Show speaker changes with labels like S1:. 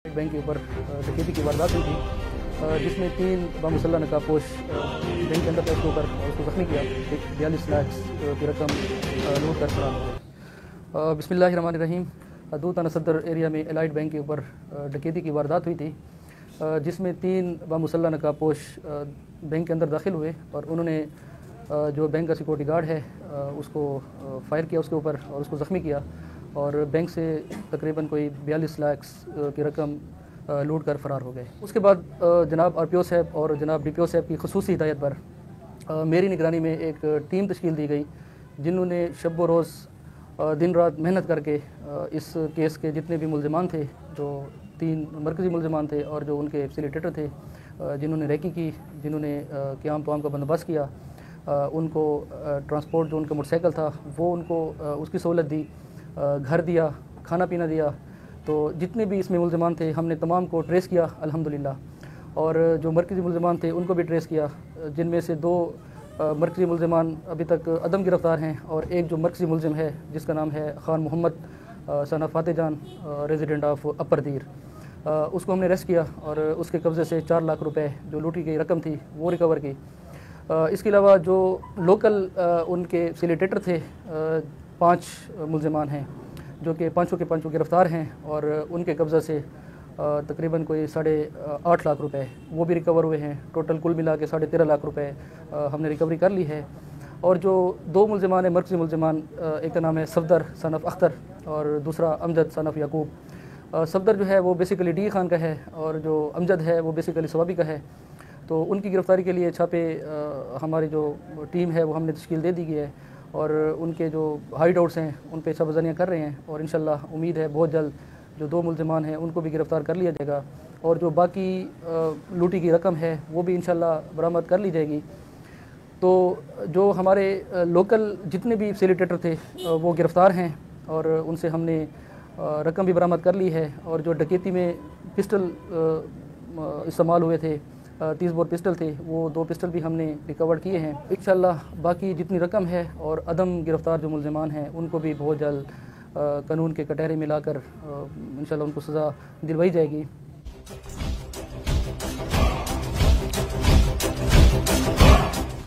S1: Bank के ऊपर डकैती की वारदात हुई थी, जिसमें 3 बामुसल्ला नकाबपोश बैंक के अंदर पैसे होकर उसको जख्मी किया। 42 लाख की रकम लूट कर फरार हो गए। बिस्मिल्लाहिर्रहमानिर्रहीम। दूत थाना सदर एरिया में एलाइड बैंक के ऊपर डकैती की वारदात हुई थी, जिसमें 3 बामुसल्ला नकाबपोश बैंक के अंदर दाखिल हुए और उन्होंने जो बैंक का सिक्योरिटी गार्ड है उसको फायर किया उसके ऊपर और उसको ज़ख्मी किया और बैंक से तकरीबन कोई 42 लाख की रकम लूट कर फरार हो गए। उसके बाद जनाब आरपीओ साहब और जनाब डीपीओ साहब की खसूसी हिदायत पर मेरी निगरानी में एक टीम तश्कील दी गई, जिन्होंने शब व रोज़ दिन रात मेहनत करके इस केस के जितने भी मुल्ज़िमान थे, जो 3 मरकज़ी मुल्ज़िमान थे और जो उनके फैसिलिटेटर थे, जिन्होंने रैकी की, जिन्होंने क़याम तमाम का बंदोबस्त किया, उनको ट्रांसपोर्ट जो उनका मोटरसाइकिल था वो उनको उसकी सहूलत दी, घर दिया, खाना पीना दिया। तो जितने भी इसमें मुल्ज़िमान थे हमने तमाम को ट्रेस किया अल्हम्दुलिल्लाह, और जो मरकज़ी मुल्ज़िमान थे उनको भी ट्रेस किया, जिनमें से 2 मरकज़ी मुल्ज़िमान अभी तक अदम गिरफ़्तार हैं और एक जो मरकज़ी मुल्ज़िम है जिसका नाम है खान मोहम्मद सन ऑफ फ़ातेह जान, रेजिडेंट ऑफ अपर दीर, उसको हमने अरेस्ट किया और उसके कब्ज़े से 4 लाख रुपए जो लूटी गई रकम थी वो रिकवर की। इसके अलावा जो लोकल उनके फैसिलिटेटर थे 5 मुल्ज़िमान हैं, जो कि पाँचों के पाँचों गिरफ़्तार हैं और उनके कब्ज़ा से तकरीबन कोई 8.5 लाख रुपए वो भी रिकवर हुए हैं। टोटल कुल मिला के 13.5 लाख रुपए हमने रिकवरी कर ली है। और जो 2 मुल्ज़िमान हैं मरकज़ी मुल्ज़िमान, एक का नाम है सफदर सन ऑफ अख्तर और दूसरा अमजद सन ऑफ याकूब। सफदर जो है वो बेसिकली डी खान का है और जो अमजद है वो बेसिकली सवाबी का है। तो उनकी गिरफ़्तारी के लिए छापे हमारी जो टीम है वो हमने तश्कील दे दी गई है और उनके जो हाइड आउट्स हैं उन पर छापाजानियाँ कर रहे हैं और इंशाल्लाह उम्मीद है बहुत जल्द जो 2 मुल्ज़िमान हैं उनको भी गिरफ़्तार कर लिया जाएगा और जो बाकी लूटी की रकम है वो भी इंशाल्लाह बरामद कर ली जाएगी। तो जो हमारे लोकल जितने भी फैसिलिटेटर थे वो गिरफ़्तार हैं और उनसे हमने रकम भी बरामद कर ली है। और जो डकैती में पिस्टल इस्तेमाल हुए थे, 30 बोर पिस्टल थे, वो 2 पिस्टल भी हमने रिकवर किए हैं। इंशाल्लाह बाकी जितनी रकम है और अदम गिरफ़्तार जो मुल्ज़िमान हैं उनको भी बहुत जल्द कानून के कटहरे में लाकर इंशाल्लाह उनको सज़ा दिलवाई जाएगी।